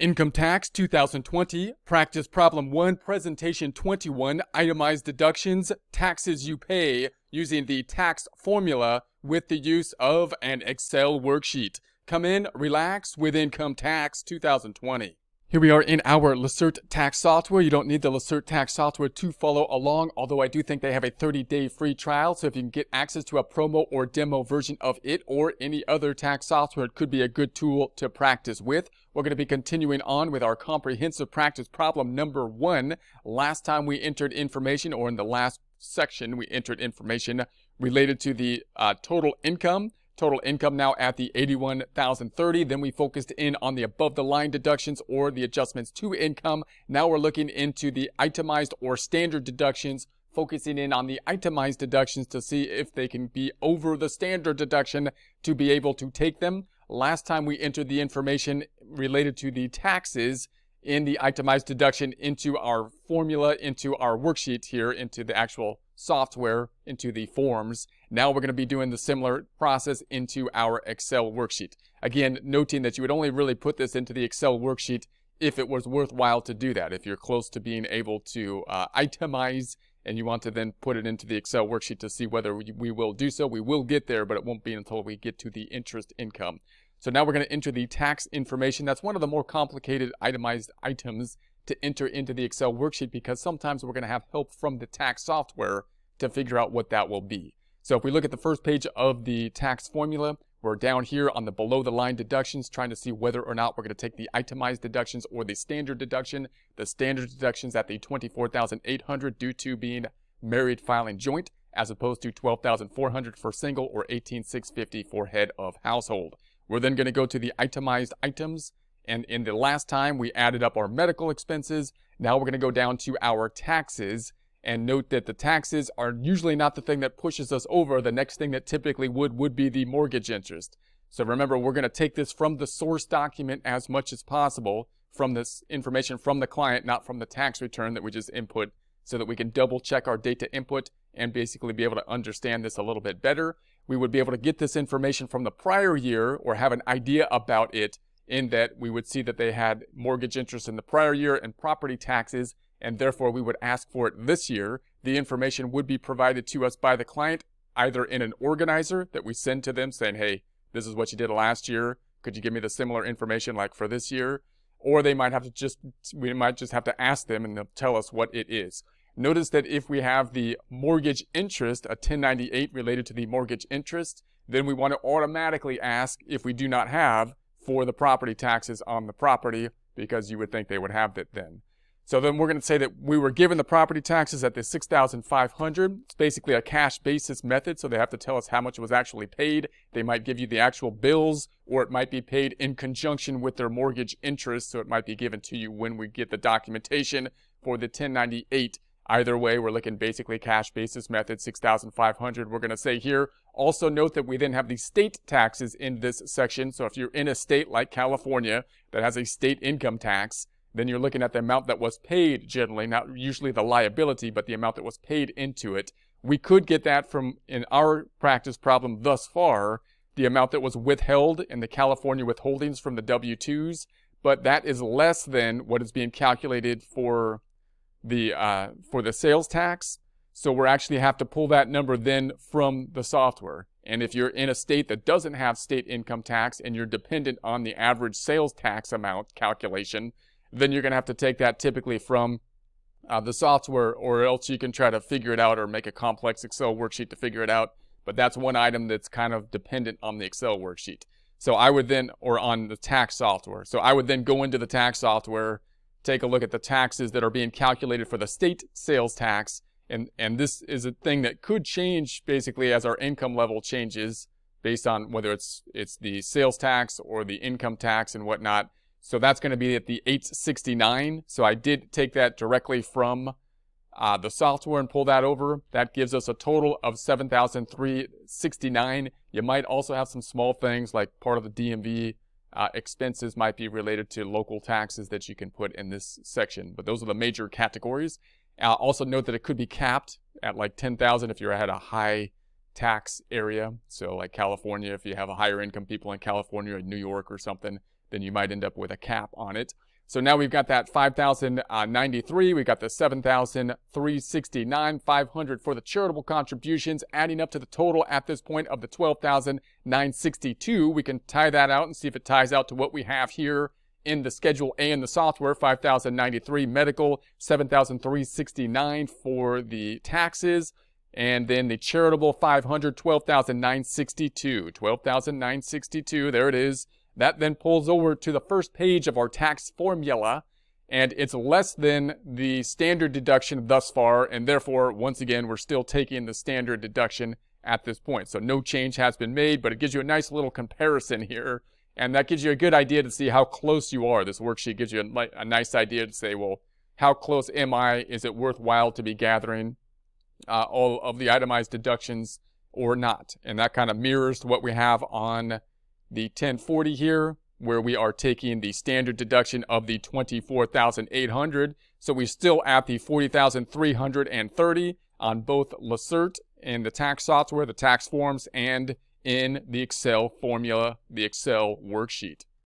Income Tax 2020, Practice Problem 1, Presentation 21, Itemized Deductions, Taxes you pay using the tax formula with the use of an Excel worksheet. Come in, relax with Income Tax 2020. Here we are in our Lacerte tax software. You don't need the Lacerte tax software to follow along, although I do think they have a 30-day free trial. So if you can get access to a promo or demo version of it or any other tax software, it could be a good tool to practice with. We're going to be continuing on with our comprehensive practice problem number 1. Last time we entered information, or in the last section, we entered information related to the total income. Total income now at the $81,030. Then we focused in on the above the line deductions or the adjustments to income. Now we're looking into the itemized or standard deductions, focusing in on the itemized deductions to see if they can be over the standard deduction to be able to take them. Last time we entered the information related to the taxes in the itemized deduction into our formula, into our worksheet here, into the actual software, into the forms. Now we're going to be doing the similar process into our Excel worksheet. Again, noting that you would only really put this into the Excel worksheet if it was worthwhile to do that. If you're close to being able to itemize and you want to then put it into the Excel worksheet to see whether we will do so, we will get there, but it won't be until we get to the interest income. So now we're going to enter the tax information. That's one of the more complicated itemized items to enter into the Excel worksheet because sometimes we're going to have help from the tax software to figure out what that will be. So if we look at the first page of the tax formula, we're down here on the below the line deductions trying to see whether or not we're going to take the itemized deductions or the standard deduction. The standard deductions at the $24,800 due to being married filing joint as opposed to $12,400 for single or $18,650 for head of household. We're then going to go to the itemized items, and in the last time we added up our medical expenses. Now we're going to go down to our taxes and note that the taxes are usually not the thing that pushes us over. The next thing that typically would be the mortgage interest. So remember, we're going to take this from the source document as much as possible, from this information from the client, not from the tax return that we just input, so that we can double check our data input and basically be able to understand this a little bit better. We would be able to get this information from the prior year or have an idea about it, in that we would see that they had mortgage interest in the prior year and property taxes, and therefore we would ask for it this year. The information would be provided to us by the client, either in an organizer that we send to them saying, hey, this is what you did last year. Could you give me the similar information like for this year? Or they might have to we might just have to ask them and they'll tell us what it is. Notice that if we have the mortgage interest, a 1098 related to the mortgage interest, then we want to automatically ask, if we do not have, for the property taxes on the property, because you would think they would have that then. So then we're going to say that we were given the property taxes at the $6,500. It's basically a cash basis method, so they have to tell us how much was actually paid. They might give you the actual bills, or it might be paid in conjunction with their mortgage interest, so it might be given to you when we get the documentation for the 1098. Either way, we're looking basically cash basis method, $6,500. We're going to say here, also note that we then have the state taxes in this section. So if you're in a state like California that has a state income tax, then you're looking at the amount that was paid generally, not usually the liability, but the amount that was paid into it. We could get that from, in our practice problem thus far, the amount that was withheld in the California withholdings from the W-2s, but that is less than what is being calculated for the sales tax. So we're actually have to pull that number then from the software. And if you're in a state that doesn't have state income tax and you're dependent on the average sales tax amount calculation, then you're going to have to take that typically from the software, or else you can try to figure it out or make a complex Excel worksheet to figure it out. But that's one item that's kind of dependent on the Excel worksheet. So I would then, or on the tax software. So I would then go into the tax software, take a look at the taxes that are being calculated for the state sales tax. And this is a thing that could change basically as our income level changes based on whether it's the sales tax or the income tax and whatnot. So that's going to be at the 869. So I did take that directly from the software and pull that over. That gives us a total of $7,369. You might also have some small things like part of the DMV expenses might be related to local taxes that you can put in this section. But those are the major categories. Also note that it could be capped at like $10,000 if you're at a high tax area. So like California, if you have a higher income people in California or New York or something, then you might end up with a cap on it. So now we've got that 5,093, we've got the 7,369, 500 for the charitable contributions, adding up to the total at this point of the 12,962. We can tie that out and see if it ties out to what we have here in the Schedule A in the software. 5,093 medical, 7,369 for the taxes, and then the charitable 500, 12,962. 12,962, there it is. That then pulls over to the first page of our tax formula, and it's less than the standard deduction thus far, and therefore, once again, we're still taking the standard deduction at this point. So no change has been made, but it gives you a nice little comparison here, and that gives you a good idea to see how close you are. This worksheet gives you a nice idea to say, well, how close am I? Is it worthwhile to be gathering all of the itemized deductions or not? And that kind of mirrors what we have on the 1040 here, where we are taking the standard deduction of the 24,800. So we're still at the 40,330 on both Lacert in the tax software, the tax forms, and in the Excel formula, the Excel worksheet.